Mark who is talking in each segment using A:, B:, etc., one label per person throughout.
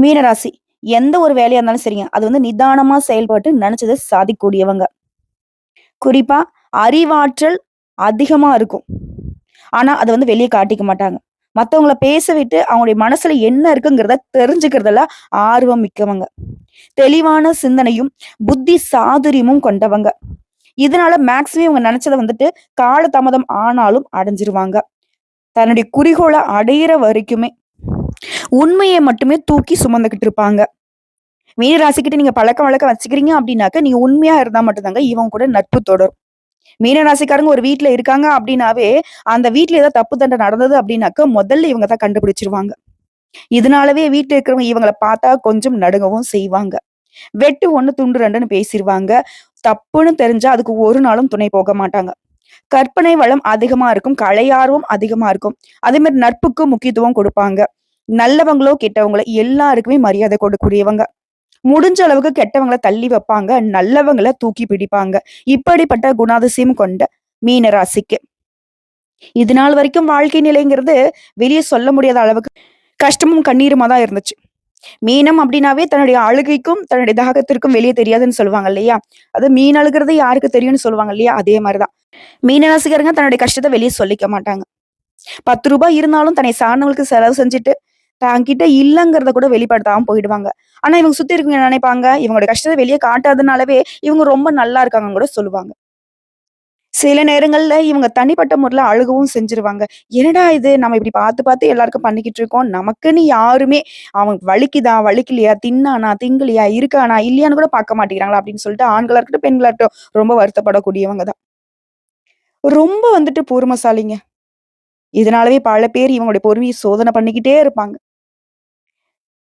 A: மீனராசி. எந்த ஒரு வேலையா இருந்தாலும் சரிங்க. அது நிதானமா செயல்பட்டு நெனச்சத சாதிக்கக்கூடியவங்க. குறிப்பா அறிவாற்றல் அதிகமா இருக்கும். ஆனா, அத வெளிய காட்டிக்க மாட்டாங்க. மத்தவங்கள பேச விட்டு அவங்களுடைய மனசுல என்ன இருக்குங்கிறத தெரிஞ்சுக்கிறதுல ஆர்வம் மிக்கவங்க. தெளிவான சிந்தனையும், புத்தி சாதுரியமும் கொண்டவங்க. இதனால மேக்ஸிமம் இவங்க நெனச்சத காலதாமதம் ஆனாலும் அடைஞ்சிருவாங்க. தன்னுடைய குறிக்கோள அடையிற வரைக்குமே உண்மைய மட்டுமே தூக்கி சுமந்துகிட்டு இருப்பாங்க. மீன ராசிக்கிட்ட நீங்க பழக்கம் வச்சுக்கிறீங்க அப்படின்னாக்க, நீங்க உண்மையா இருந்தா மட்டும் தாங்க இவங்க கூட நட்பு தொடரும். மீன ராசிக்காரங்க ஒரு வீட்ல இருக்காங்க அப்படின்னாவே, அந்த வீட்ல ஏதாவது தப்பு தண்டை நடந்தது அப்படின்னாக்க, முதல்ல இவங்க தான் கண்டுபிடிச்சுருவாங்க. இதனாலவே வீட்ல இருக்கிறவங்க இவங்கள பார்த்தா கொஞ்சம் நடுங்கவும் செய்வாங்க. வெட்டு 1 துண்டு 2ன்னு பேசிருவாங்க. தப்புன்னு தெரிஞ்சா அதுக்கு ஒரு நாளும் துணை போக மாட்டாங்க. கற்பனை வளம் அதிகமா இருக்கும். கலை ஆர்வம் அதிகமா இருக்கும். அதே மாரி நட்புக்கு முக்கியத்துவம் குடுப்பாங்க. நல்லவங்களோ, கெட்டவங்களோ எல்லாருக்குமே மரியாதை கொடுக்கக்கூடியவங்க. முடிஞ்ச அளவுக்கு கெட்டவங்கள தள்ளி வைப்பாங்க. நல்லவங்கள தூக்கி பிடிப்பாங்க. இப்படிப்பட்ட குணாதிசயம் கொண்ட மீன ராசிக்கு. இது நாள் வரைக்கும் வாழ்க்கை நிலைங்கிறது வெளிய சொல்ல முடியாத அளவுக்கு கஷ்டமும், கண்ணீருமா தான் இருந்துச்சு. மீனம் அப்படின்னாவே தன்னுடைய அழுகைக்கும், தன்னுடைய தாகத்திற்கும் வெளிய தெரியாதுன்னு சொல்லுவாங்க இல்லையா? அது மீன் அழுகுறது யாருக்கு தெரியும்னு சொல்லுவாங்க இல்லையா? அதே மாரி தான். மீன ராசிக்காரங்க தன்னுடைய கஷ்டத்த வெளிய சொல்லிக்க மாட்டாங்க. ரூ. 10 இருந்தாலும் தன்னை சார்ந்தவங்களுக்கு செலவு செஞ்சுட்டு, தான்கிட்ட இல்லங்கிறத கூட வெளிப்படுத்தாம போயிடுவாங்க. ஆனா இவங்க சுத்தி இருக்கவங்க என்ன நினைப்பாங்க, இவங்களோட கஷ்டத்த வெளிய காட்டாதனாலவே இவங்க ரொம்ப நல்லா இருக்காங்கன்னு கூட சொல்லுவாங்க. சில நேரங்கள்ல இவங்க தனிப்பட்ட முறையில அழுகவும் செஞ்சுருவாங்க. என்னடா இது நம்ம இப்படி பார்த்து பார்த்து எல்லாருக்கும் பண்ணிக்கிட்டு இருக்கோம். நமக்குன்னு யாருமே அவனுக்கு வலிக்குதா? வலிக்கலையா? தின்னானா? திங்கலையா? இருக்கானா? இல்லையான்னு கூட பார்க்க மாட்டேங்கிறாங்களா? அப்படின்னு சொல்லிட்டு ஆண்களா இருக்கட்டும், பெண்களா இருக்கட்டும் ரொம்ப வருத்தப்படக்கூடியவங்க தான். ரொம்ப பொறுமைசாலிங்க. இதனாலவே பல பேர் இவங்களுடைய பொறுமைய சோதனை பண்ணிக்கிட்டே இருப்பாங்க.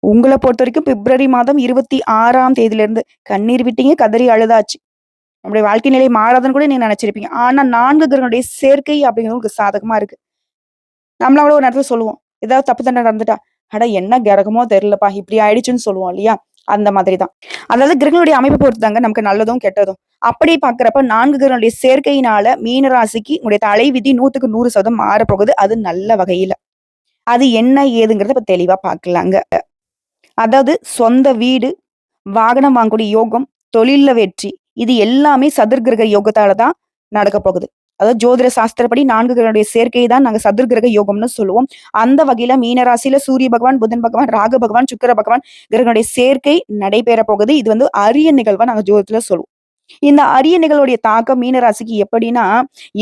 A: உங்கள பொறுத்தவரைக்கும் பிப்ரவரி மாதம் 26ஆம் தேதியிலிருந்து கண்ணீர் விட்டீங்க, கதறி அழுதாச்சு. நம்முடைய வாழ்க்கை நிலை மாறாதுன்னு கூட நீங்க நினைச்சிருப்பீங்க. ஆனா 4 கிரகங்களுடைய சேர்க்கை அப்படிங்கிறது உங்களுக்கு சாதகமா இருக்கு. நம்மளால ஒரு நேரத்துல சொல்லுவோம். ஏதாவது தப்பு தண்டனை நடந்துட்டா, அட என்ன கிரகமோ தெரியலப்பா, இப்படி ஆயிடுச்சுன்னு சொல்லுவோம் இல்லையா? அந்த மாதிரி தான். அதாவது கிரகங்களுடைய அமைப்பை பொறுத்துதாங்க நமக்கு நல்லதும், கெட்டதும். அப்படி பார்க்கிறப்ப 4 கிரகங்களுடைய சேர்க்கையினால மீன ராசிக்கு உங்களுடைய தலைவிதி 100க்கு 100% மாறப்போகுது. அது நல்ல வகையில. அது என்ன ஏதுங்கிறத இப்ப தெளிவா பார்க்கலாங்க. அதாவது சொந்த வீடு, வாகனம் வாங்கக்கூடிய யோகம், தொழில்ல வெற்றி. இது எல்லாமே சதுர்கிரக யோகத்தால தான் நடக்கப் போகுது. அதாவது ஜோதிட சாஸ்திரப்படி 4 கிரகங்களுடைய சேர்க்கையை தான் நாங்க சதுர்கிரக யோகம்னு சொல்லுவோம். அந்த வகையில மீன ராசியில சூரிய பகவான், புதன் பகவான், ராகு பகவான், சுக்கிர பகவான் கிரகங்களுடைய சேர்க்கை நடைபெற போகுது. இது அரிய நிகழ்வா நாங்க ஜோதிடத்துல சொல்லுவோம். இந்த அரிய நிகழ்வுடைய தாக்கம் மீன ராசிக்கு எப்படின்னா,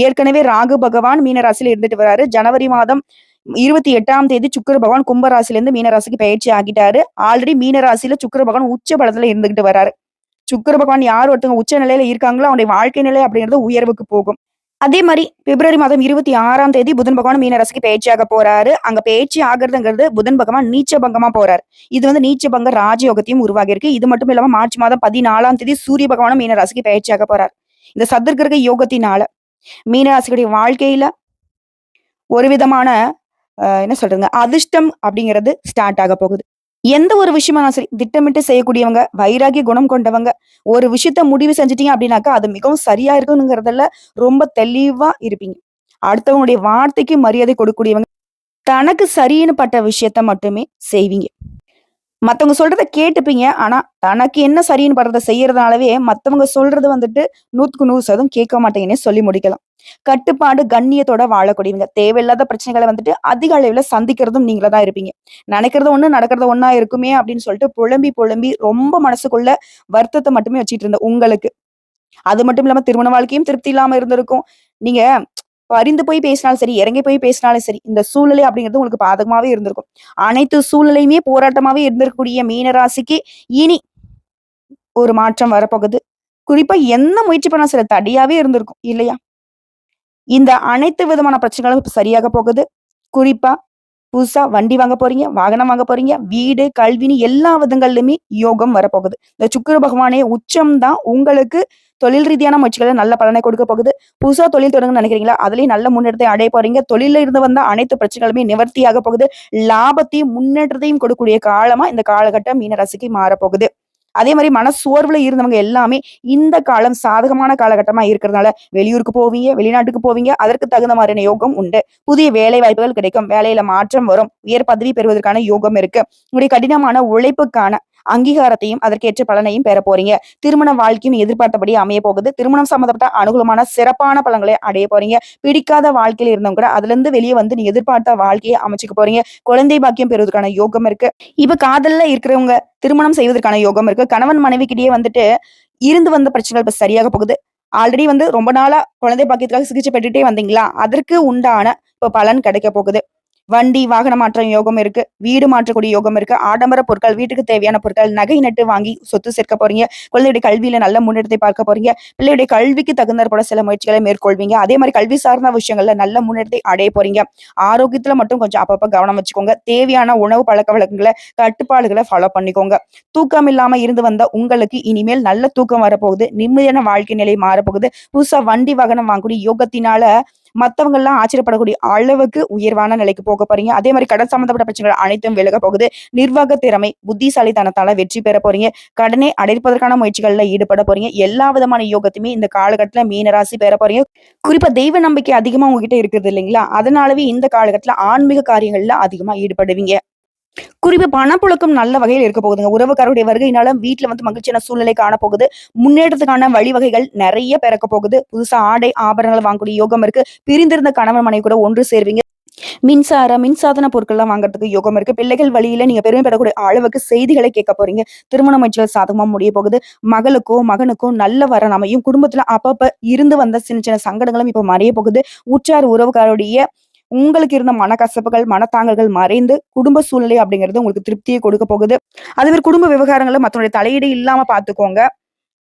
A: ஏற்கனவே ராகு பகவான் மீன ராசியில இருந்துட்டு வராரு. ஜனவரி மாதம் 28ஆம் தேதி சுக்கிர பகவான் கும்ப ராசியிலிருந்து மீன ராசிக்கு பயிற்சி ஆகிட்டாரு. ஆல்ரெடி மீன ராசியில சுக்கிர பகவான் உச்ச பலத்துல இருந்துகிட்டு வராரு. சுக்கிர பகவான் யார் ஒருத்தவங்க உச்ச நிலையில இருக்காங்களோ, அவனுடைய வாழ்க்கை நிலை அப்படிங்கிறது உயர்வுக்கு போகும். அதே மாரி பிப்ரவரி மாதம் 26ஆம் தேதி புதன் பகவான் மீன ராசிக்கு பயிற்சியாக போறாரு. அங்க பயிற்சி ஆகுறதுங்கிறது புதன் பகவான் நீச்ச பங்கமா போறாரு. இது நீச்ச பங்க ராஜயோகத்தையும் உருவாகி இருக்கு. இது மட்டும் இல்லாம மார்ச் மாதம் 14ஆம் தேதி சூரிய பகவானும் மீன ராசிக்கு பயிற்சியாக போறாரு. இந்த சதுர்கிரக யோகத்தினால மீன ராசிகளுடைய வாழ்க்கையில ஒரு விதமான என்ன சொல்றதுங்க, அதிர்ஷ்டம் அப்படிங்கிறது ஸ்டார்ட் ஆக போகுது. எந்த ஒரு விஷயமானாலும் சரி, திட்டமிட்டு செய்யக்கூடியவங்க, வைராகிய குணம் கொண்டவங்க. ஒரு விஷயத்த முடிவு செஞ்சுட்டீங்க அப்படின்னாக்கா, அது மிகவும் சரியா இருக்கணுங்கிறதுல ரொம்ப தெளிவா இருப்பீங்க. அடுத்தவங்களுடைய வார்த்தைக்கு மரியாதை கொடுக்கக்கூடியவங்க. தனக்கு சரின்னு பட்ட விஷயத்த மட்டுமே செய்வீங்க. மத்தவங்க சொல்றத கேட்டுப்பீங்க. ஆனா, தனக்கு என்ன சரின்னு படுறத செய்யறதுனாலவே, மத்தவங்க சொல்றது 100க்கு 100% கேட்க மாட்டீங்கன்னே சொல்லி முடிக்கலாம். கட்டுப்பாடு, கண்ணியத்தோட வாழக்கூடியவங்க. தேவையில்லாத பிரச்சனைகள அதிக அளவில சந்திக்கிறதும் நீங்களா தான் இருப்பீங்க. நினைக்கிறது ஒண்ணு, நடக்கிறது ஒண்ணா இருக்குமே அப்படின்னு சொல்லிட்டு புலம்பி, புலம்பி ரொம்ப மனசுக்குள்ள வருத்தத்த மட்டுமே வச்சுட்டு இருந்த உங்களுக்கு, அது மட்டும் இல்லாம திருமண வாழ்க்கையும் திருப்தி இல்லாம இருந்திருக்கும். நீங்க பரிந்து போய் பேசினாலும் சரி, இறங்கி போய் பேசினாலும் சரி, இந்த சூழ்நிலை அப்படிங்கிறது உங்களுக்கு பாதகமாவே இருந்திருக்கும். அனைத்து சூழ்நிலையுமே போராட்டமாவே இருந்திருக்கக்கூடிய மீன ராசிக்கு இனி ஒரு மாற்றம் வரப்போகுது. குறிப்பா என்ன முயற்சி பண்ணா சில தடையாவே இருந்திருக்கும் இல்லையா? இந்த அனைத்து விதமான பிரச்சனைகளும் இப்ப சரியாக போகுது. குறிப்பா புதுசா வண்டி வாங்க போறீங்க, வாகனம் வாங்க போறீங்க, வீடு, கல்வின்னு எல்லா விதங்கள்லயுமே யோகம் வரப்போகுது. இந்த சுக்கிர பகவானே உச்சம் தான் உங்களுக்கு தொழில் ரீதியான முயற்சிகள்ல நல்ல பலனை கொடுக்க போகுது. புதுசா தொழில் தொடங்கணும்னு நினைக்கிறீங்களா? அதுலயும் நல்ல முன்னேற்றத்தை அடைய போறீங்க. தொழில்ல இருந்து வந்த அனைத்து பிரச்சனைகளுமே நிவர்த்தியாக போகுது. லாபத்தையும், முன்னேற்றத்தையும் கொடுக்கக்கூடிய காலமா இந்த காலகட்டம் மீனராசிக்கு மாறப்போகுது. அதே மாதிரி மன சோர்வுல இருந்தவங்க எல்லாமே இந்த காலம் சாதகமான காலகட்டமா இருக்கிறதுனால வெளியூருக்கு போவீங்க, வெளிநாட்டுக்கு போவீங்க. அதற்கு தகுந்த மாதிரியான யோகம் உண்டு. புதிய வேலை வாய்ப்புகள் கிடைக்கும். வேலையில மாற்றம் வரும். உயர் பதவி பெறுவதற்கான யோகம் இருக்கு. உங்களுடைய கடினமான உழைப்புக்கான அங்கீகாரத்தையும் அதற்கேற்ற பலனையும் பெற போறீங்க. திருமண வாழ்க்கையும் எதிர்பார்த்தபடி அமைய போகுது. திருமணம் சம்பந்தப்பட்ட அனுகூலமான சிறப்பான பலன்களை அடைய போறீங்க. பிடிக்காத வாழ்க்கையில இருந்தவங்க கூட அதுல இருந்து வெளியே வந்து நீங்க எதிர்பார்த்த வாழ்க்கையை அமைச்சுக்க போறீங்க. குழந்தை பாக்கியம் பெறுவதற்கான யோகம் இருக்கு. இப்ப காதல்ல இருக்கிறவங்க திருமணம் செய்வதற்கான யோகம் இருக்கு. கணவன் மனைவிக்கிட்டயே வந்துட்டு இருந்து வந்த பிரச்சனைகள் இப்ப சரியாக போகுது. ஆல்ரெடி வந்து ரொம்ப நாளா குழந்தை பாக்கியத்துக்காக சிகிச்சை பெற்றுட்டே வந்தீங்களா? அதற்கு உண்டான இப்ப பலன் கிடைக்க போகுது. வண்டி, வாகன மாற்றம் யோகம் இருக்கு. வீடு மாற்றக்கூடிய யோகம் இருக்கு. ஆடம்பர பொருட்கள், வீட்டுக்கு தேவையான பொருட்கள், நகை நட்டு வாங்கி சொத்து சேர்க்க போறீங்க. குழந்தையுடைய கல்வியில நல்ல முன்னேற்றத்தை பார்க்க போறீங்க. பிள்ளையுடைய கல்விக்கு தகுந்தாற் போல சில முயற்சிகளை மேற்கொள்வீங்க. அதே மாதிரி கல்வி சார்ந்த விஷயங்கள்ல நல்ல முன்னேற்றத்தை அடைய போறீங்க. ஆரோக்கியத்துல மட்டும் கொஞ்சம் அப்பப்ப கவனம் வச்சுக்கோங்க. தேவையான உணவு பழக்கவழக்கங்கள, கட்டுப்பாடுகள ஃபாலோ பண்ணிக்கோங்க. தூக்கம் இல்லாம இருந்து வந்த உங்களுக்கு இனிமேல் நல்ல தூக்கம் வரப்போகுது. நிம்மதியான வாழ்க்கை நிலை மாறப்போகுது. புதுசா வண்டி, வாகனம் வாங்கக்கூடிய யோகத்தினால மத்தவங்க எல்லாம் ஆச்சரியப்படக்கூடிய அளவுக்கு உயர்வான நிலைக்கு போக போறீங்க. அதே மாதிரி கடன் சம்பந்தப்பட்ட பிரச்சனைகள் அனைத்தும் விலக போகுது. நிர்வாக திறமை, புத்திசாலித்தனத்தால வெற்றி பெற போறீங்க. கடனை அடைப்பதற்கான முயற்சிகள்ல ஈடுபட போறீங்க. எல்லா விதமான யோகத்தையுமே இந்த காலகட்டத்துல மீன ராசி பெற போறீங்க. குறிப்பா தெய்வ நம்பிக்கை அதிகமா உங்ககிட்ட இருக்குது இல்லைங்களா? அதனாலவே இந்த காலகட்டத்துல ஆன்மீக காரியங்கள்ல அதிகமா ஈடுபடுவீங்க. குறிப்பா பணப்புழக்கம் நல்ல வகையில் இருக்க போகுதுங்க. உறவுக்காரருடைய வருகையினால வீட்ல வந்து மகிழ்ச்சியான சூழ்நிலை காணப்போகுது. முன்னேற்றத்துக்கான வழிவகைகள் நெறைய பிறக்க போகுது. புதுசா ஆடை, ஆபரணங்கள் வாங்கக்கூடிய யோகம் இருக்கு. பிரிந்திருந்த கணவன் மனைவி கூட ஒன்று சேர்வீங்க. மின்சாதன பொருட்கள்லாம் வாங்குறதுக்கு யோகம் இருக்கு. பிள்ளைகள் வழியில நீங்க பெருமை பெறக்கூடிய அளவுக்கு செய்திகளை கேட்க போறீங்க. திருமண முயற்சிகள் சாதகமா முடிய போகுது. மகளுக்கோ, மகனுக்கோ நல்ல வரன் அமையும். குடும்பத்துல அப்பப்ப இருந்து வந்த சின்ன சின்ன சங்கடங்களும் இப்ப மறைய போகுது. உற்றார் உறவுக்காருடைய உங்களுக்கு இருந்த மனக்கசப்புகள், மனத்தாங்கல்கள் மறைந்து குடும்ப சூழ்நிலை அப்படிங்கிறது உங்களுக்கு திருப்தியை கொடுக்க போகுது. அதே மாரி குடும்ப விவகாரங்கள்ல மத்தவங்களுடைய தலையீடு இல்லாம பார்த்துக்கோங்க.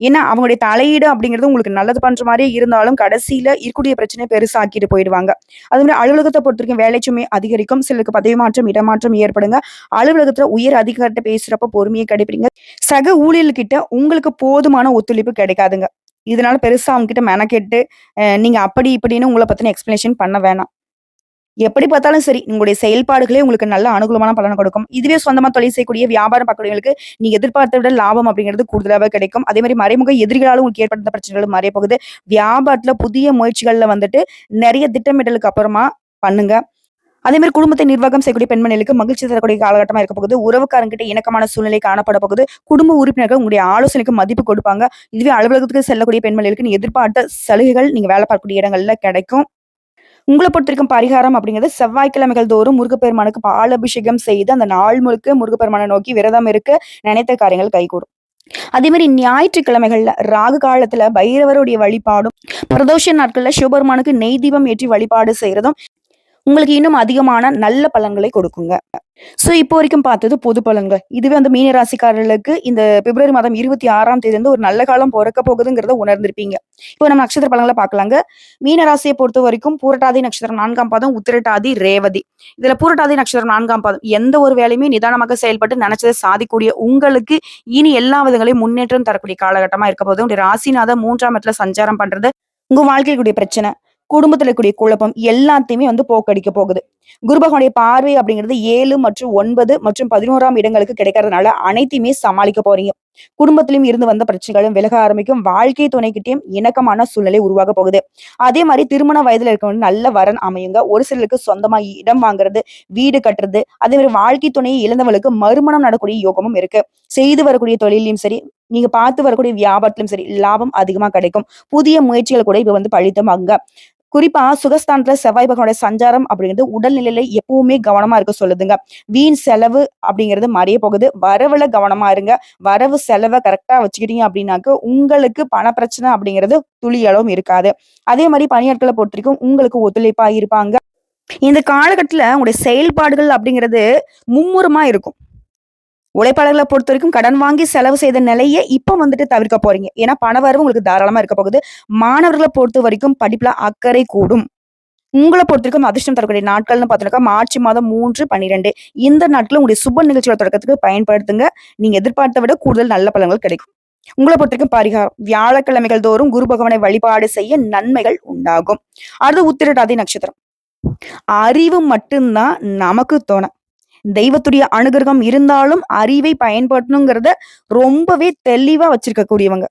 A: ஏன்னா, அவங்களுடைய தலையீடு அப்படிங்கிறது உங்களுக்கு நல்லது பண்ற மாரியே இருந்தாலும், கடைசியில இருக்கக்கூடிய பிரச்சனைய பெருசாக்கிட்டு போயிடுவாங்க. அது மாரி அலுவலகத்த பொறுத்தவரைக்கும் வேலை சுமை அதிகரிக்கும். சிலருக்கு பதவி மாற்றம், இடமாற்றம் ஏற்படுங்க. அலுவலகத்துல உயர் அதிகாரிட்ட பேசுறப்ப பொறுமையை கடைபிடிங்க. சக ஊழியர்கிட்ட உங்களுக்கு போதுமான ஒத்துழைப்பு கிடைக்காதுங்க. இதனால பெருசா அவங்க கிட்ட மெனக்கெட்டு, நீங்க அப்படி இப்படின்னு உங்கள பத்தின எக்ஸ்ப்ளனேஷன் பண்ண வேணாம். எப்படி பார்த்தாலும் சரி, உங்களுடைய செயல்பாடுகளே உங்களுக்கு நல்ல அனுகூலமான பலன கொடுக்கும். இதுவே சொந்தமா தொழில் செய்யக்கூடிய வியாபாரம் பார்க்கக்கூடியவங்களுக்கு, நீங்க எதிர்பார்த்த விட லாபம் அப்படிங்கிறது கூடுதலாவே கிடைக்கும். அதே மாரி மறைமுக எதிரிகளாலும் உங்களுக்கு ஏற்பட்ட பிரச்சனைகளும் மறைய போகுது. வியாபாரத்துல புதிய முயற்சிகள்ல வந்துட்டு நெறைய திட்டமிடலுக்கு அப்புறமா பண்ணுங்க. அதே மாரி குடும்பத்தை நிர்வாகம் செய்யக்கூடிய பெண்மணிகளுக்கு மகிழ்ச்சி தரக்கூடிய காலகட்டமா இருக்க போகுது. உறவுக்காரங்கிட்ட இணக்கமான சூழ்நிலை காணப்பட போகுது. குடும்ப உறுப்பினர்கள் உங்களுடைய ஆலோசனைக்கு மதிப்பு கொடுப்பாங்க. இதுவே அலுவலகத்துக்கு செல்லக்கூடிய பெண்மணிகளுக்கு நீங்க எதிர்பார்த்த சலுகைகள் நீங்க வேலை பார்க்கக்கூடிய இடங்கள்ல கிடைக்கும். உங்கள பொறுத்தவரைக்கும் பரிகாரம் அப்படிங்கிறது செவ்வாய்க்கிழமைகள் தோறும் முருகப்பெருமானுக்கு பால் அபிஷேகம் செய்து அந்த நாள் முழுக்க முருகப்பெருமானை நோக்கி விரதம் இருக்க நினைத்த காரியங்கள் கைகூடும். அதே மாதிரி ஞாயிற்றுக்கிழமைகள்ல ராகு காலத்துல பைரவருடைய வழிபாடும் பிரதோஷ நாட்கள்ல சிவபெருமானுக்கு நெய் தீபம் ஏற்றி வழிபாடு செய்யறதும் உங்களுக்கு இன்னும் அதிகமான நல்ல பலன்களை கொடுக்குங்க. சோ இப்போ வரைக்கும் பார்த்தது பொது பலன்கள். இதுவே வந்து மீன ராசிக்காரர்களுக்கு இந்த பிப்ரவரி மாதம் 26ஆம் தேதி வந்து ஒரு நல்ல காலம் பொறக்க போகுதுங்கிறத உணர்ந்திருப்பீங்க. இப்போ நம்ம நட்சத்திர பலன்களை பார்க்கலாங்க. மீன ராசியை பொறுத்த வரைக்கும் பூரட்டாதி நட்சத்திரம் 4ஆம் பாதம், உத்திரட்டாதி, ரேவதி. இதுல பூரட்டாதி நட்சத்திரம் 4ஆம் பாதம் எந்த ஒரு வேலையுமே நிதானமாக செயல்பட்டு நினைச்சதை சாதிக்கூடிய உங்களுக்கு இனி எல்லா விதங்களையும் முன்னேற்றம் தரக்கூடிய காலகட்டமா இருக்க போது. உங்களுடைய ராசிநாதன் 3ஆம் இடத்துல சஞ்சாரம் பண்றது உங்க வாழ்க்கையில் கூடிய பிரச்சனை, குடும்பத்துல கூடிய குழப்பம் எல்லாத்தையுமே வந்து போக்கடிக்க போகுது. குரு பகவானுடைய பார்வை அப்படிங்கிறது 7 மற்றும் 9 மற்றும் 11ஆம் இடங்களுக்கு கிடைக்கிறதுனால அனைத்தையுமே சமாளிக்க போறீங்க. குடும்பத்திலும் இருந்து வந்த பிரச்சனைகளும் விலக ஆரம்பிக்கும். வாழ்க்கை துணைக்கிட்டையும் இணக்கமான சூழ்நிலை உருவாக போகுது. அதே மாதிரி திருமண வயதுல இருக்கவங்க நல்ல வரன் அமையுங்க. ஒரு சிலருக்கு சொந்தமா இடம் வாங்குறது, வீடு கட்டுறது, அதே மாதிரி வாழ்க்கை துணையை இழந்தவங்களுக்கு மறுமணம் நடக்கூடிய யோகமும் இருக்கு. செய்து வரக்கூடிய தொழிலையும் சரி, நீங்க பார்த்து வரக்கூடிய வியாபாரத்திலும் சரி லாபம் அதிகமா கிடைக்கும். புதிய முயற்சிகள் கூட இப்ப வந்து பழித்தமாங்க. குறிப்பா சுகஸ்தானத்துல செவ்வாய் பகவானுடைய சஞ்சாரம் அப்படிங்கிறது உடல்நிலையில எப்பவுமே கவனமா இருக்க சொல்லுதுங்க. வீண் செலவு அப்படிங்கிறது மறைய போகுது. வரவுல கவனமா இருங்க. வரவு செலவை கரெக்டா வச்சுக்கிட்டீங்க அப்படின்னாக்க உங்களுக்கு பண பிரச்சனை அப்படிங்கிறது துளி அளவும் இருக்காது. அதே மாதிரி பணியாட்களை பொறுத்த வரைக்கும் உங்களுக்கு ஒத்துழைப்பா இருப்பாங்க. இந்த காலகட்டத்துல உங்களுடைய செயல்பாடுகள் அப்படிங்கிறது மும்முரமா இருக்கும். உழைப்பாளர்களை பொறுத்த வரைக்கும் கடன் வாங்கி செலவு செய்த நிலையை இப்ப வந்துட்டு தவிர்க்க போறீங்க. ஏன்னா பணவரவு உங்களுக்கு தாராளமா இருக்க போகுது. மாணவர்களை பொறுத்த வரைக்கும் படிப்புல அக்கறை கூடும். உங்கள பொறுத்தவரைக்கும் அதிர்ஷ்டம் தரக்கூடிய நாட்கள்னு பார்த்தோம்னாக்கா மார்ச் மாதம் 3, 12 இந்த நாட்கள உங்களுடைய சுப நிகழ்ச்சியோட தொடக்கத்துக்கு பயன்படுத்துங்க. நீங்க எதிர்பார்த்த விட கூடுதல் நல்ல பலன்கள் கிடைக்கும். உங்கள பொறுத்தவரைக்கும் பரிகாரம் வியாழக்கிழமைகள் தோறும் குரு பகவானை வழிபாடு செய்ய நன்மைகள் உண்டாகும். அடுத்து உத்திரட்டாதி நட்சத்திரம். அறிவு மட்டும்தான் நமக்கு தோணும். தெய்வத்துடைய அனுகிரகம் இருந்தாலும் அறிவை பயன்படுத்தணுங்கிறத ரொம்பவே தெளிவா வச்சிருக்கக்கூடியவங்க.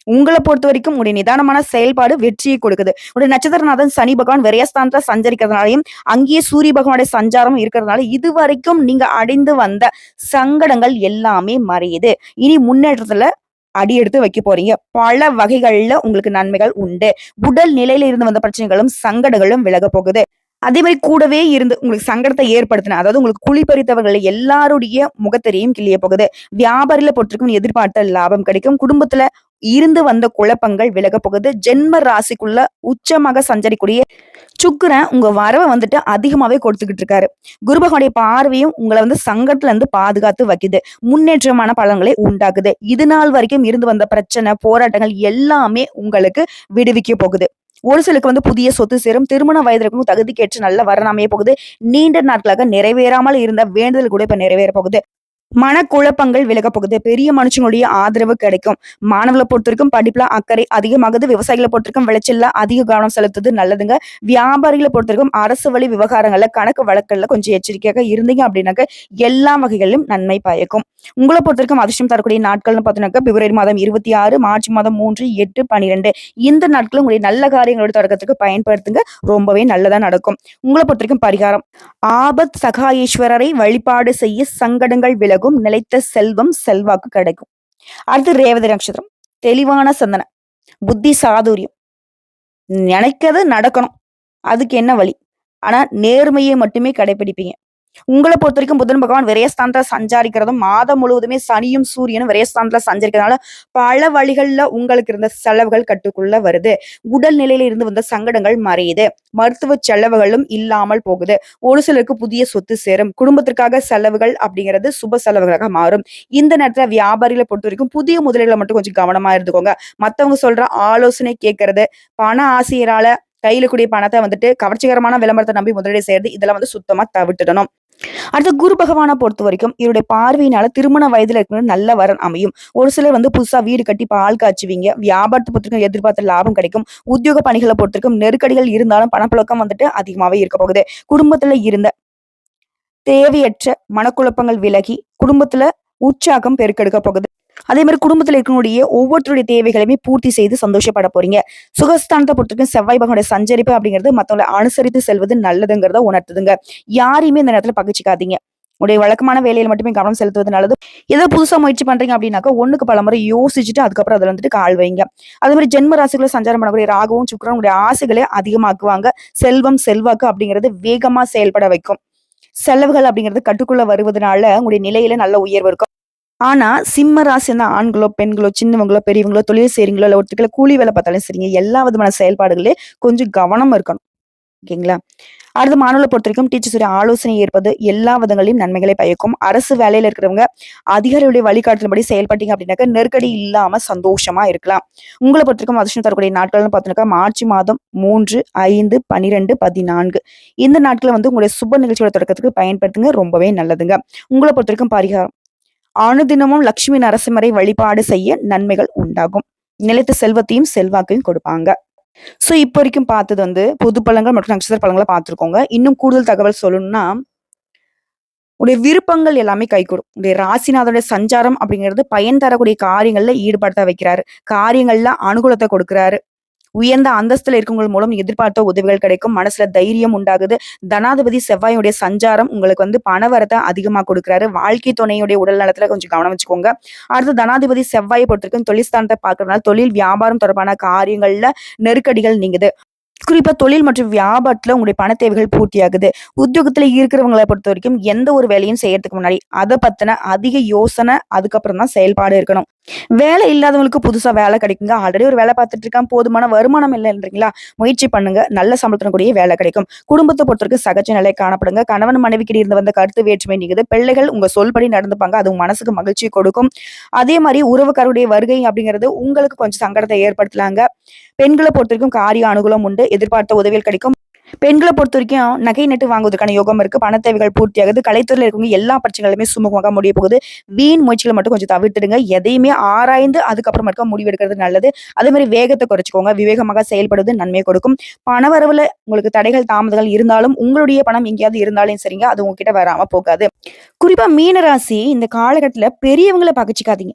A: உங்கள பொறுத்தவரைக்கும் உங்களுடைய நிதானமான செயல்பாடு வெற்றியை கொடுக்குது. உங்களுடைய நட்சத்திரநாதன் சனி பகவான் விரயஸ்தானத்துல சஞ்சரிக்கிறதுனாலயும், அங்கேயே சூரிய பகவானுடைய சஞ்சாரம் இருக்கிறதுனால, இதுவரைக்கும் நீங்க அடைந்து வந்த சங்கடங்கள் எல்லாமே மறையுது. இனி முன்னேற்றத்துல அடி எடுத்து வைக்க போறீங்க. பல வகைகள்ல உங்களுக்கு நன்மைகள் உண்டு. உடல் நிலையில இருந்து வந்த பிரச்சனைகளும், சங்கடங்களும் விலகப் போகுது. அதே மாரி கூடவே இருந்து உங்களுக்கு சங்கடத்த ஏற்படுத்தின, அதாவது உங்களுக்கு குழி பறித்தவர்கள் எல்லாருடைய முகத்திரையும் கிழிய போகுது. வியாபாரில பொறுத்தவரைக்கும் எதிர்பார்த்த லாபம் கிடைக்கும். குடும்பத்துல இருந்து வந்த குழப்பங்கள் விலகப் போகுது. ஜென்ம ராசிக்குள்ள உச்சமாக சஞ்சரிக்கூடிய சுக்கிரன் உங்க வரவ வந்துட்டு அதிகமாவே கொடுத்துக்கிட்டு இருக்காரு. குரு பகவானுடைய பார்வையும் உங்கள வந்து சங்கடத்துல இருந்து பாதுகாத்து வைக்குது. முன்னேற்றமான பலன்களை உண்டாக்குது. இது நாள் வரைக்கும் இருந்து வந்த பிரச்சனை, போராட்டங்கள் எல்லாமே உங்களுக்கு விடுவிக்க போகுது. ஒரு சிலருக்கு வந்து புதிய சொத்து சேரும். திருமண வயதிற்கும் தகுதிக்கேற்ற நல்ல வரன் அமைய போகுது. நீண்ட நாட்களாக நிறைவேறாமல் இருந்த வேண்டுதல் கூட இப்ப நிறைவேற போகுது. மனக்குழப்பங்கள் விலகப் போகுது. பெரிய மனுஷங்களுடைய ஆதரவு கிடைக்கும். மாணவர்களை பொறுத்தவரைக்கும் படிப்புல அக்கறை அதிகமாகுது. விவசாயிகளை பொறுத்தவரைக்கும் விளைச்சல்ல அதிக கவனம் செலுத்துறது நல்லதுங்க. வியாபாரிகளை பொறுத்தவரைக்கும் அரசு வழி விவகாரங்கள்ல கணக்கு வழக்குகள்ல கொஞ்சம் எச்சரிக்கையாக இருந்தீங்க அப்படின்னாக்க எல்லா வகைகளிலும் நன்மை பயக்கும். உங்களை பொறுத்தவரைக்கும் அதிர்ஷ்டம் தரக்கூடிய நாட்கள்னு பார்த்தீங்கன்னாக்கா பிப்ரவரி மாதம் 26, மார்ச் மாதம் 3, 8, 12 இந்த நாட்களும் உங்களுடைய நல்ல காரியங்களோட தொடக்கத்துக்கு பயன்படுத்துங்க. ரொம்பவே நல்லதா நடக்கும். உங்களை பொறுத்தவரைக்கும் பரிகாரம் ஆபத் சகாயேஸ்வரரை வழிபாடு செய்ய சங்கடங்கள் விலகும். நிலைத்த செல்வம் செல்வாக்கு கிடைக்கும். அடுத்து ரேவதி நட்சத்திரம். தெளிவான சிந்தனை, புத்தி சாதுரியம், நினைக்கிறது நடக்கணும். அதுக்கு என்ன வழி? ஆனா நேர்மையை மட்டுமே கடைபிடிப்பீங்க. உங்களை பொறுத்தவரைக்கும் புதன் பகவான் விரயஸ்தானத்துல சஞ்சாரிக்கிறதும், மாதம் முழுவதுமே சனியும் சூரியனும் விரயஸ்தானத்துல சஞ்சரிக்கிறதுனால பல வழிகள்ல உங்களுக்கு இருந்த செலவுகள் கட்டுக்குள்ள வருது. உடல் நிலையில இருந்து வந்த சங்கடங்கள் மறையுது. மருத்துவ செலவுகளும் இல்லாமல் போகுது. ஒரு சிலருக்கு புதிய சொத்து சேரும். குடும்பத்திற்காக செலவுகள் அப்படிங்கிறது சுப செலவுகளாக மாறும். இந்த நேரத்துல வியாபாரிகளை பொறுத்த வரைக்கும் புதிய முதலீடுகளை மட்டும் கொஞ்சம் கவனமா இருந்துக்கோங்க. மத்தவங்க சொல்ற ஆலோசனை கேட்கறது, பண ஆசையரால கையில கூடிய பணத்தை வந்துட்டு கவர்ச்சிகரமான விளம்பரத்தை நம்பி முதலீடு செய்யறது, இதெல்லாம் வந்து சுத்தமா தவிர்த்துடணும். அடுத்து குரு பகவானை பொறுத்த வரைக்கும் இவருடைய பார்வையினால திருமண வயதுல இருக்கிற நல்ல வரன் அமையும். ஒரு சிலர் வந்து புதுசா வீடு கட்டி பால் காய்ச்சுவீங்க. வியாபாரத்தை பொறுத்திருக்கும் எதிர்பார்த்த லாபம் கிடைக்கும். உத்தியோக பணிகளை பொறுத்திருக்கும் நெருக்கடிகள் இருந்தாலும் பணப்புழக்கம் வந்துட்டு அதிகமாவே இருக்க போகுது. குடும்பத்துல இருந்த தேவையற்ற மனக்குழப்பங்கள் விலகி குடும்பத்துல உற்சாகம் பெருக்கெடுக்க போகுது. அதே மாதிரி குடும்பத்துல இருக்கக்கூடிய ஒவ்வொருத்தருடைய தேவைகளையுமே பூர்த்தி செய்து சந்தோஷப்பட போறீங்க. சுகஸ்தானத்தை பொறுத்திருக்கும் செவ்வாய் பகவானுடைய சஞ்சரிப்பு அப்படிங்கிறது மத்தவங்களை அனுசரித்து செல்வது நல்லதுங்கிறத உணர்த்துதுங்க. யாரையுமே இந்த நேரத்துல பகிச்சுக்காதீங்க. உடைய வழக்கமான வேலையில மட்டுமே கவனம் செலுத்துவது நல்லது. ஏதோ புதுசா முயற்சி பண்றீங்க அப்படின்னாக்கா ஒண்ணுக்கு பல முறை யோசிச்சுட்டு அதுக்கப்புறம் அதுல வந்துட்டு கால் வைங்க. அதே மாதிரி ஜென்ம ராசிகளை சஞ்சாரம் பண்ணக்கூடிய ராகவும் சுக்கிரனும் உடைய ஆசைகளை அதிகமாக்குவாங்க. செல்வம் செல்வாக்கு அப்படிங்கிறது வேகமா செயல்பட வைக்கும். செலவுகள் அப்படிங்கிறது கட்டுக்குள்ள வருவதனால உங்களுடைய நிலையில நல்ல உயர்வு இருக்கும். ஆனா சிம்ம ராசி அந்த ஆண்களோ, பெண்களோ, சின்னவங்களோ, பெரியவங்களோ, தொழில் செய்றீங்களோ, இல்ல ஒருத்தருக்குள்ள கூலி வேலை பார்த்தாலும் சரிங்க. எல்லா விதமான செயல்பாடுகளே கொஞ்சம் கவனமா இருக்கணும். ஓகேங்களா? அடுத்து மாணவர்களை பொறுத்தவரைக்கும் டீச்சர்ஸுடைய ஆலோசனை ஏற்பது எல்லா விதங்களிலும் நன்மைகளை பயக்கும். அரசு வேலையில இருக்கிறவங்க அதிகாரிகளுடைய வழிகாட்டுதல்படி செயல்பட்டீங்க அப்படின்னாக்க நெருக்கடி இல்லாம சந்தோஷமா இருக்கலாம். உங்களை பொறுத்தவரைக்கும் அதிர்ஷ்டம் தரக்கூடிய நாட்கள்னு பார்த்தீங்கன்னாக்கா மார்ச் மாதம் 3, 5, 12, 14 இந்த நாட்களை வந்து உங்களுடைய சுப நிகழ்ச்சியோட தொடக்கத்துக்கு பயன்படுத்துங்க. ரொம்பவே நல்லதுங்க. உங்களை பொறுத்தவரைக்கும் பரிகாரம் அனுதினமும் லட்சுமி நரசிம்மரை வழிபாடு செய்ய நன்மைகள் உண்டாகும். நிலைத்த செல்வத்தையும் செல்வாக்கையும் கொடுப்பாங்க. சோ இப்போ வரைக்கும் பார்த்தது வந்து பொது பலன்கள் மற்றும் நட்சத்திர பலன்களை பார்த்திருக்கோங்க. இன்னும் கூடுதல் தகவல் சொல்லணும்னா உடைய விருப்பங்கள் எல்லாமே கைகூடும். உடைய ராசிநாதனுடைய சஞ்சாரம் அப்படிங்கிறது பயன் தரக்கூடிய காரியங்கள்ல ஈடுபடுத்த வைக்கிறாரு. காரியங்கள்ல அனுகூலத்தை கொடுக்கிறாரு. உயர்ந்த அந்தஸ்துல இருக்கவங்க மூலம் எதிர்பார்த்த உதவிகள் கிடைக்கும். மனசுல தைரியம் உண்டாகுது. தனாதிபதி செவ்வாயுடைய சஞ்சாரம் உங்களுக்கு வந்து பணவரத்தை அதிகமா கொடுக்குறாரு. வாழ்க்கை துணையுடைய உடல் நலத்துல கொஞ்சம் கவனம் வச்சுக்கோங்க. அடுத்து தனாதிபதி செவ்வாயை பொறுத்திருக்கும் தொழில் ஸ்தானத்தை பார்க்கறதுனால தொழில் வியாபாரம் தொடர்பான காரியங்கள்ல நெருக்கடிகள் நீங்குது. குறிப்பா தொழில் மற்றும் வியாபாரத்துல உங்களுடைய பண தேவைகள் பூர்த்தி ஆகுது. உத்தியோகத்துல இருக்கிறவங்களை பொறுத்த வரைக்கும் எந்த ஒரு வேலையும் செய்யறதுக்கு முன்னாடி அதை பத்தின அதிக யோசனை அதுக்கப்புறம் தான் செயல்பாடு இருக்கணும். வேலை இல்லாதவங்களுக்கு புதுசா வேலை கிடைக்குங்க. ஆல்ரெடி ஒரு வேலை பார்த்துட்டு இருக்கான், போதுமான வருமானம் இல்லைன்றீங்களா? முயற்சி பண்ணுங்க. நல்ல சம்பளத்தின கூடிய வேலை கிடைக்கும். குடும்பத்தை பொறுத்த வரைக்கும் சகஜ நிலை காணப்படுங்க. கணவன் மனைவிக்கிட்ட இருந்து வந்த கருத்து வேற்றுமை நீங்குது. பிள்ளைகள் உங்க சொல்படி நடந்துப்பாங்க. அது உங்க மனசுக்கு மகிழ்ச்சி கொடுக்கும். அதே மாதிரி உறவுக்காருடைய வருகை அப்படிங்கிறது உங்களுக்கு கொஞ்சம் சங்கடத்தை ஏற்படுத்தலாங்க. பெண்களை பொறுத்த வரைக்கும் காரிய அனுகூலம் உண்டு. எதிர்பார்த்த உதவிகள் கிடைக்கும். பெண்கள பொறுத்தவரைக்கும் நகை நட்டு வாங்குவதற்கான யோகம் இருக்கு. பண தேவைகள் பூர்த்தியாகுது. கலைத்துறையில இருக்கவங்க எல்லா பிரச்சனைகளுமே சுமூகமாக முடிய போகுது. வீண் முயற்சிகள மட்டும் கொஞ்சம் தவிர்த்துடுங்க. எதையுமே ஆராய்ந்து அதுக்கப்புறமேட்டுக்கா முடிவெடுக்கிறது நல்லது. அதே மாரி வேகத்த குறைச்சுக்கோங்க. விவேகமாக செயல்படுவது நன்மையை கொடுக்கும். பணவரவுல உங்களுக்கு தடைகள், தாமதங்கள் இருந்தாலும், உங்களுடைய பணம் எங்கேயாவது இருந்தாலும் சரிங்க, அது உங்ககிட்ட வராம போகாது. குறிப்பா மீன ராசி இந்த காலகட்டத்தில பெரியவங்கள பகச்சுக்காதீங்க.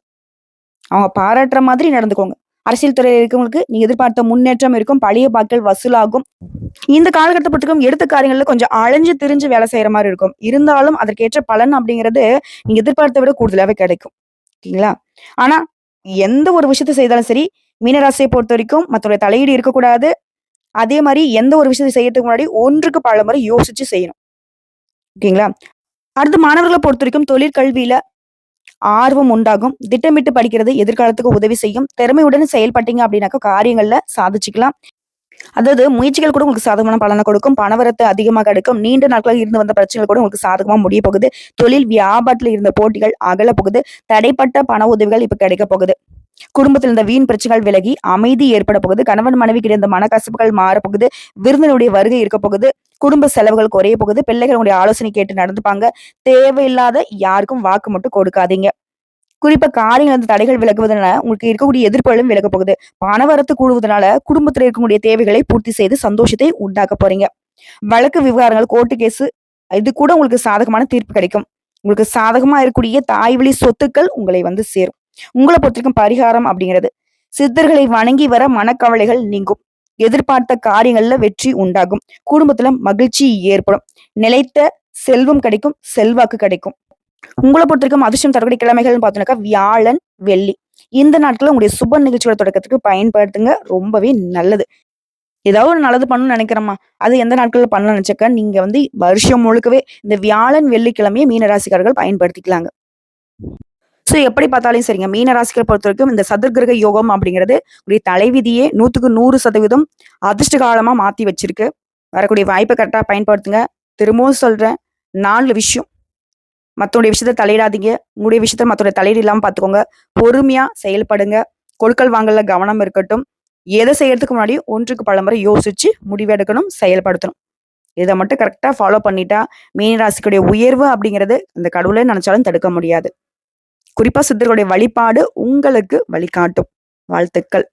A: அவங்க பாராட்டுற மாதிரி நடந்துக்கோங்க. அரசியல் துறையில இருக்கவங்களுக்கு நீங்க எதிர்பார்த்த முன்னேற்றம் இருக்கும். பழைய பாக்கிகள் வசூலாகும். இந்த காலகட்டத்த பொறுத்தவரைக்கும் எடுத்த காரியங்கள்ல கொஞ்சம் அலைஞ்சு திரிஞ்சு வேலை செய்ற மாரி இருக்கும். இருந்தாலும் அதற்கேற்ற பலன் அப்படிங்கிறது நீங்க எதிர்பார்த்த விட கூடுதலாவே கிடைக்கும். ஓகேங்களா? ஆனா, எந்த ஒரு விஷயத்த செய்தாலும் சரி, மீனராசிய பொறுத்தவரைக்கும் மத்தவங்களுடைய தலையீடு இருக்கக்கூடாது. அதே மாரி எந்த ஒரு விஷயத்த செய்யறதுக்கு முன்னாடி ஒன்றுக்கு பல முறை யோசிச்சு செய்யணும். ஓகேங்களா? அடுத்து மாணவர்கள பொறுத்தவரைக்கும் தொழிற்கல்வியில ஆர்வம் உண்டாகும். திட்டமிட்டு படிக்கிறது எதிர்காலத்துக்கு உதவி செய்யும். திறமையுடன் செயல்பட்டீங்க அப்படின்னாக்கா காரியங்கள்ல சாதிச்சுக்கலாம். அதாவது முயற்சிகள் கூட உங்களுக்கு சாதகமான பலன கொடுக்கும். பணவரத்து அதிகமா கிடைக்கும். நீண்ட நாட்களாக இருந்து வந்த பிரச்சனைகள் கூட உங்களுக்கு சாதகமா முடிய போகுது. தொழில் வியாபாரத்துல இருந்த போட்டிகள் அகல போகுது. தடைப்பட்ட பண உதவிகள் இப்ப கிடைக்க போகுது. குடும்பத்தில் இருந்த வீண் பிரச்சனைகள் விலகி அமைதி ஏற்பட போகுது. கணவன் மனைவிக்கு இருந்த மனக்கசப்புகள் மாறப்போகுது. விருந்தினுடைய வருகை இருக்க போகுது. குடும்ப செலவுகள் குறைய போகுது. பிள்ளைகளுடைய ஆலோசனை கேட்டு நடந்துப்பாங்க. தேவையில்லாத யாருக்கும் வாக்கு மட்டும் கொடுக்காதீங்க. குறிப்பா காரியங்கள் அந்த தடைகள் விலகுவதனால உங்களுக்கு இருக்கக்கூடிய எதிர்ப்புகளும் விலகப் போகுது. பணவரத்து கூடுவதனால குடும்பத்துல இருக்கக்கூடிய தேவைகளை பூர்த்தி செய்து சந்தோஷத்தை உண்டாக்க போறீங்க. வழக்கு விவகாரங்கள், கோர்ட்டு கேஸ் இது கூட உங்களுக்கு சாதகமான தீர்ப்பு கிடைக்கும். உங்களுக்கு சாதகமா இருக்கக்கூடிய தாய் வழி சொத்துக்கள் உங்களை வந்து சேரும். உங்கள பொறுத்தவரைக்கும் பரிகாரம் அப்படிங்கிறது, சித்தர்களை வணங்கி வர மனக்கவலைகள் நீங்கும். எதிர்பார்த்த காரியங்கள்ல வெற்றி உண்டாகும். குடும்பத்துல மகிழ்ச்சி ஏற்படும். நிலைத்த செல்வம் கிடைக்கும். செல்வாக்கு கிடைக்கும். உங்கள பொறுத்தவரைக்கும் அதிர்ஷ்டம் தரக்கூடிய கிழமைகள்னு பார்த்தோம்னாக்கா, வியாழன், வெள்ளி. இந்த நாட்கள உங்களுடைய சுப நிகழ்ச்சியோட தொடக்கத்துக்கு பயன்படுத்துங்க. ரொம்பவே நல்லது. ஏதாவது ஒரு நல்லது பண்ணணும்னு நினைக்கிறோமா, அது எந்த நாட்கள்ல பண்ணலாம்னு நினைச்சாக்கா, நீங்க வந்து வருஷம் முழுக்கவே இந்த வியாழன், வெள்ளிக்கிழமைய மீன ராசிக்காரர்கள் பயன்படுத்திக்கலாங்க. ஸோ எப்படி பார்த்தாலும் சரிங்க, மீன ராசிகள பொறுத்தவரைக்கும் இந்த சதுர்கிரக யோகம் அப்படிங்கிறது உங்களுடைய தலைவிதியே 100க்கு 100% அதிர்ஷ்ட காலமா மாத்தி வச்சிருக்கு. வரக்கூடிய வாய்ப்ப கரெக்ட்டா பயன்படுத்துங்க. திரும்பவும் சொல்றேன், 4 விஷயம். மத்தவங்களுடைய விஷயத்த தலையிடாதீங்க. உங்களுடைய விஷயத்துல மத்தவங்க தலையீடு இல்லாம பார்த்துக்கோங்க. பொறுமையா செயல்படுங்க. கொடுக்கல் வாங்கல்ல கவனம் இருக்கட்டும். எத செய்யறதுக்கு முன்னாடி ஒன்றுக்கு பலமுறை யோசிச்சு முடிவெடுக்கணும், செயல்படுத்தணும். இத மட்டும் கரெக்ட்டா ஃபாலோ பண்ணிட்டா, மீன ராசிக்குடைய உயர்வு அப்படிங்கிறது அந்த கடவுளே நெனச்சாலும் தடுக்க முடியாது. குறிப்பா சித்தர்களுடைய வழிபாடு உங்களுக்கு வழிகாட்டும். வாழ்த்துக்கள்.